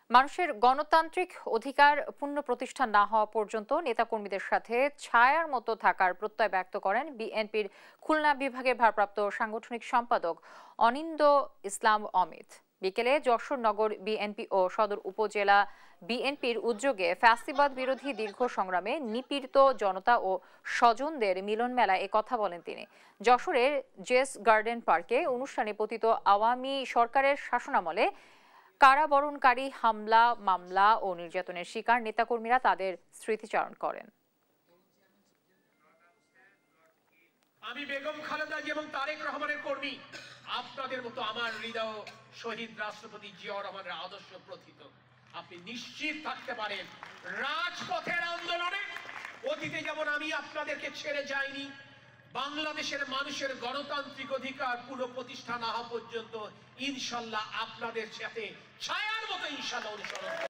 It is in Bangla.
মানুষের গণতান্ত্রিক অধিকার পুনঃপ্রতিষ্ঠা না হওয়া পর্যন্ত নেতাকর্মীদের সাথে ছায়ার মতো থাকার প্রত্যয় ব্যক্ত করেন বিএনপির খুলনা বিভাগের ভারপ্রাপ্ত সাংগঠনিক সম্পাদক অনিন্দ ইসলাম অমিত। বিকেলে যশোর নগর বিএনপি ও সদর উপজেলা বিএনপির উদ্যোগে ফ্যাসিবাদ বিরোধী দীর্ঘ সংগ্রামে নিপীড়িত জনতা ও স্বজনদের মিলন মেলায় কথা বলেন তিনি। যশোরের জেস গার্ডেন পার্কে অনুষ্ঠানে পতিত আওয়ামী সরকারের শাসনামলে কারাবরণকারী হামলা, মামলা ও নির্যাতনের শিকার নেতাকর্মীরা তাদের স্মৃতিচারণ করেন। আমি বেগম খালেদা জিয়া এবং তারেক রহমানের কর্মী, আপনাদের মতো আমার হৃদয় শহীদ রাষ্ট্রপতি জিয়াউর রহমানের আদর্শ প্রথিত। আপনি নিশ্চিত থাকতে পারেন, রাজপথের আন্দোলনে অতীতে যেমন আমি আপনাদেরকে ছেড়ে যাইনি, বাংলাদেশের মানুষের গণতান্ত্রিক অধিকার পুনঃপ্রতিষ্ঠা না হওয়া পর্যন্ত ইনশাল্লাহ আপনাদের সাথে ছায়ার মতো ইনশাল্লাহ অনুসরণ